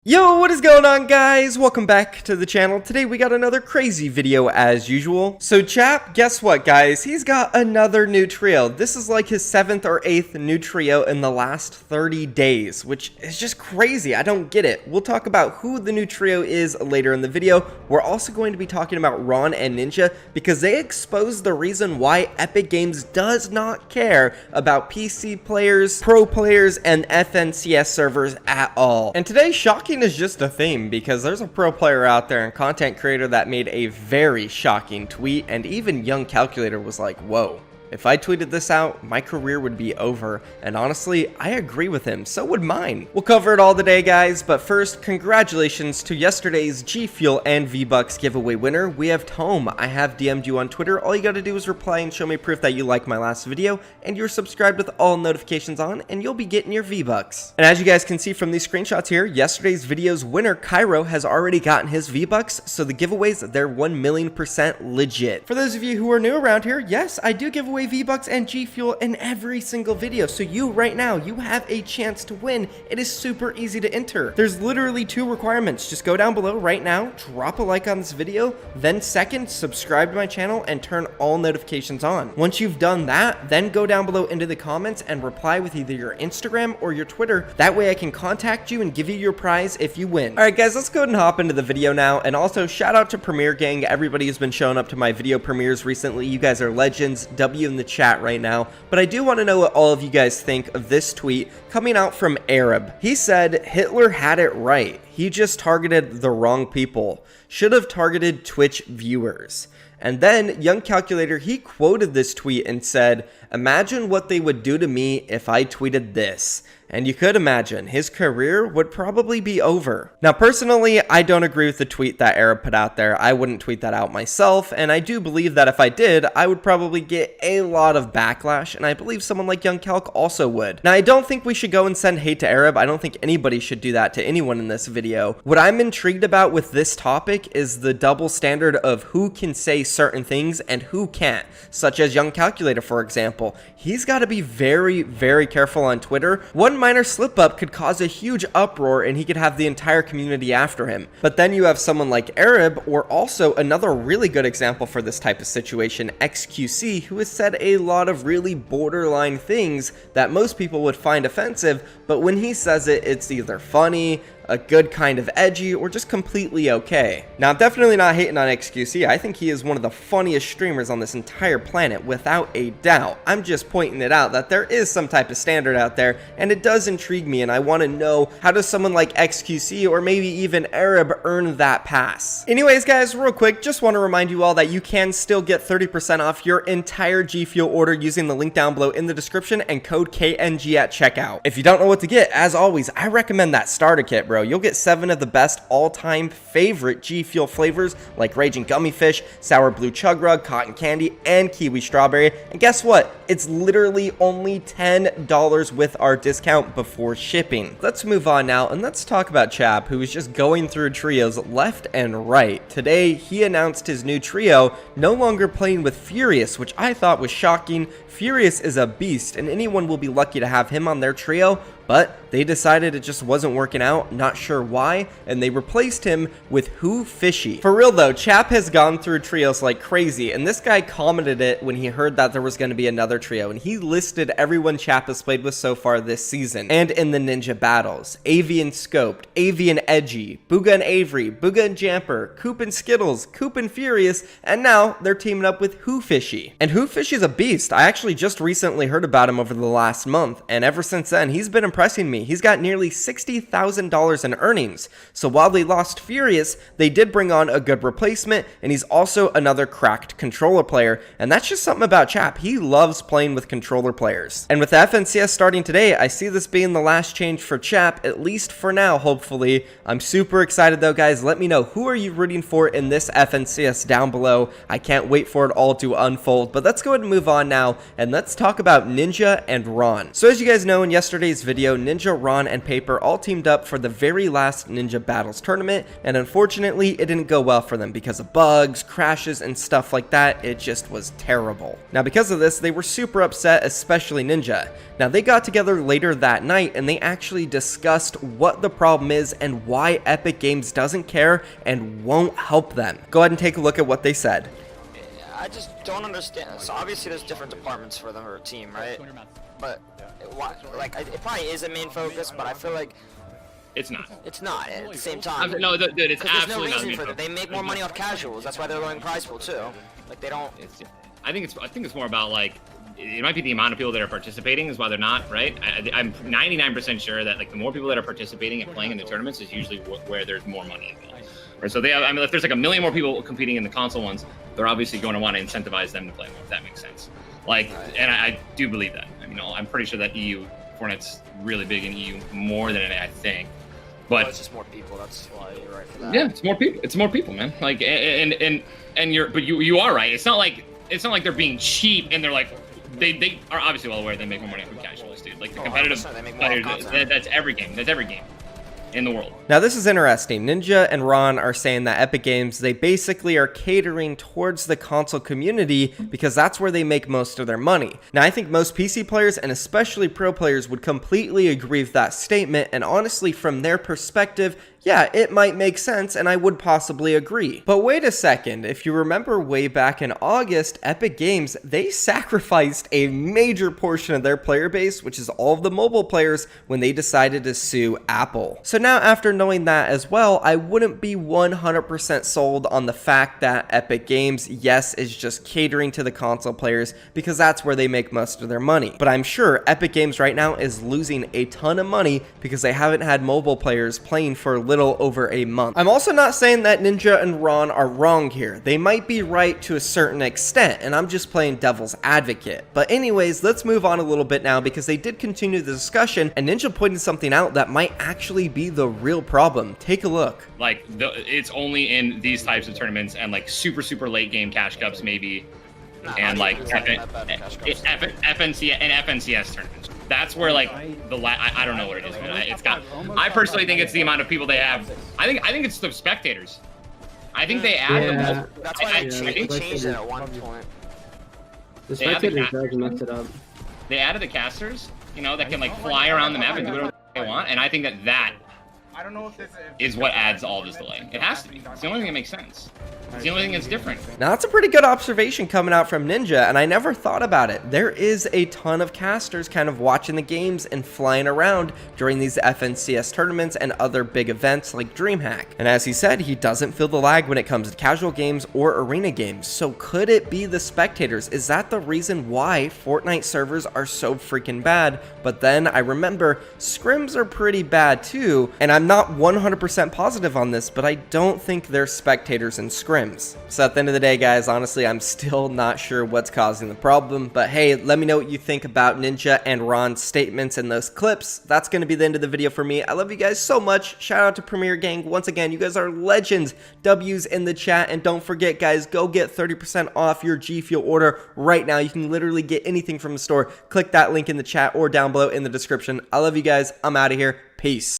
Yo, what is going on, guys? Welcome back to the channel. Today we got another crazy video as usual. So Chap, guess what, guys? He's got another new trio. This is like his 7th or 8th new trio in the last 30 days, which is just crazy. I don't get it. We'll talk about who the new trio is later in the video. We're also going to be talking about Ron and Ninja because they exposed the reason why Epic Games does not care about PC players, pro players, and FNCS servers at all. And today, shocking is just a theme because there's a pro player out there and content creator that made a very shocking tweet, and even Young Calculator was like, whoa. If I tweeted this out, my career would be over, and honestly, I agree with him, so would mine. We'll cover it all today, guys, but first, congratulations to yesterday's G Fuel and V-Bucks giveaway winner. We have Tom. I have DM'd you on Twitter. All you gotta do is reply and show me proof that you liked my last video, and you're subscribed with all notifications on, and you'll be getting your V-Bucks. And as you guys can see from these screenshots here, yesterday's video's winner, Cairo, has already gotten his V-Bucks, so the giveaways, they're 1,000,000% legit. For those of you who are new around here, yes, I do give away V-Bucks and G Fuel in every single video, so you right now, you have a chance to win. It is super easy to enter. There's literally 2 requirements. Just go down below right now, drop a like on this video, then second, subscribe to my channel and turn all notifications on. Once you've done that, then go down below into the comments and reply with either your Instagram or your Twitter. That way I can contact you and give you your prize if you win. Alright guys, let's go ahead and hop into the video now, and also shout out to Premiere Gang. Everybody who's been showing up to my video premieres recently. You guys are legends. W in the chat right now, but I do want to know what all of you guys think of this tweet coming out from Arab. He said, Hitler had it right. He just targeted the wrong people. Should have targeted Twitch viewers. And then Young Calculator, he quoted this tweet and said, imagine what they would do to me if I tweeted this. And you could imagine his career would probably be over. Now, personally, I don't agree with the tweet that Arab put out there. I wouldn't tweet that out myself, and I do believe that if I did, I would probably get a lot of backlash, and I believe someone like Young Calc also would. Now, I don't think we should go and send hate to Arab. I don't think anybody should do that to anyone in this video. What I'm intrigued about with this topic is the double standard of who can say certain things and who can't, such as Young Calculator, for example. He's got to be very, very careful on Twitter. One minor slip up could cause a huge uproar and he could have the entire community after him. But then you have someone like Arab, or also another really good example for this type of situation, XQC, who has said a lot of really borderline things that most people would find offensive, but when he says it, it's either funny, a good kind of edgy, or just completely okay. Now, I'm definitely not hating on XQC. I think he is one of the funniest streamers on this entire planet, without a doubt. I'm just pointing it out that there is some type of standard out there, and it does intrigue me, and I want to know, how does someone like XQC, or maybe even Arab, earn that pass? Anyways, guys, real quick, just want to remind you all that you can still get 30% off your entire G Fuel order using the link down below in the description and code KNG at checkout. If you don't know what to get, as always, I recommend that starter kit, bro. You'll get 7 of the best all-time favorite G Fuel flavors like Raging Gummy Fish, Sour Blue Chug Rug, Cotton Candy, and Kiwi Strawberry. And guess what? It's literally only $10 with our discount before shipping. Let's move on now, and let's talk about Chap, who is just going through trios left and right. Today, he announced his new trio, no longer playing with Furious, which I thought was shocking. Furious is a beast, and anyone will be lucky to have him on their trio, but they decided it just wasn't working out, not sure why, and they replaced him with Who Fishy. For real though, Chap has gone through trios like crazy, and this guy commented it when he heard that there was going to be another trio, and he listed everyone Chap has played with so far this season, and in the Ninja battles. Avian Scoped, Avian Edgy, Booga and Avery, Booga and Jamper, Coop and Skittles, Coop and Furious, and now they're teaming up with Who Fishy. And Who Fishy's a beast. I actually just recently heard about him over the last month, and ever since then, he's been impressing me. He's got nearly $60,000 in earnings. So while they lost Furious, they did bring on a good replacement, and he's also another cracked controller player. And that's just something about Chap. He loves playing with controller players. And with FNCS starting today, I see this being the last change for Chap, at least for now, hopefully. I'm super excited though, guys. Let me know, who are you rooting for in this FNCS down below. I can't wait for it all to unfold. But let's go ahead and move on now, and let's talk about Ninja and Ron. So as you guys know, in yesterday's video, video, Ninja, Ron, and Paper all teamed up for the very last Ninja Battles tournament, and unfortunately it didn't go well for them because of bugs, crashes, and stuff like that. It just was terrible. Now because of this, they were super upset, especially Ninja. Now they got together later that night and they actually discussed what the problem is and why Epic Games doesn't care and won't help them. Go ahead and take a look at what they said. I just don't understand. So obviously there's different departments for them or a team, right? But why? Like it probably is a main focus, but I feel like it's not. It's not at the same time. No, dude, it's absolutely there's no not. reason for that. They make more money off casuals. That's why they're lowering prize pool too. Like they don't. I think it's more about like it might be the amount of people that are participating is why they're not, right? I'm 99% sure that like the more people that are participating and playing in the tournaments is usually where there's more money involved. Right? So I mean, if there's like a million more people competing in the console ones, they're obviously going to want to incentivize them to play more, if that makes sense. Like, and I do believe that. I mean, I'm pretty sure that Fortnite's really big in EU more than I think. But it's just more people. That's why you're right for that. Yeah, it's more people. It's more people, man. Like, and you are right. It's not like they're being cheap and they're like. They are obviously well aware they make more money from casuals, dude. Like the competitive players, that's every game. That's every game in the world. Now this is interesting. Ninja and Ron are saying that Epic Games, they basically are catering towards the console community because that's where they make most of their money. Now I think most PC players and especially pro players would completely agree with that statement, and honestly from their perspective, yeah, it might make sense and I would possibly agree. But wait a second, if you remember way back in August, Epic Games, they sacrificed a major portion of their player base, which is all of the mobile players, when they decided to sue Apple. So now after knowing that as well, I wouldn't be 100% sold on the fact that Epic Games, yes, is just catering to the console players because that's where they make most of their money. But I'm sure Epic Games right now is losing a ton of money because they haven't had mobile players playing for little over a month. I'm also not saying that Ninja and Ron are wrong here. They might be right to a certain extent, and I'm just playing devil's advocate. But anyways, let's move on a little bit now because they did continue the discussion, and Ninja pointed something out that might actually be the real problem. Take a look. Like, it's only in these types of tournaments and like super late game cash cups maybe, and like FNCS tournaments. That's where like I don't know what it is, man. I personally think it's the amount of people they have. I think it's the spectators. I think they add them. That's why they changed it at one point. The spectators does mess it up. They added the casters, you know, that can like fly around the map and do whatever they want, and I think that is what adds all this delay. It has to be. It's the only thing that makes sense. It's the only thing that's different. Now that's a pretty good observation coming out from Ninja, and I never thought about it. There is a ton of casters kind of watching the games and flying around during these FNCS tournaments and other big events like DreamHack. And as he said, he doesn't feel the lag when it comes to casual games or arena games. So could it be the spectators? Is that the reason why Fortnite servers are so freaking bad? But then I remember scrims are pretty bad too, and I'm not 100% positive on this, but I don't think there's spectators in scrims. So at the end of the day, guys, honestly, I'm still not sure what's causing the problem. But hey, let me know what you think about Ninja and Ron's statements in those clips. That's going to be the end of the video for me. I love you guys so much. Shout out to Premier Gang. Once again, you guys are legends. W's in the chat. And don't forget, guys, go get 30% off your G Fuel order right now. You can literally get anything from the store. Click that link in the chat or down below in the description. I love you guys. I'm out of here. Peace.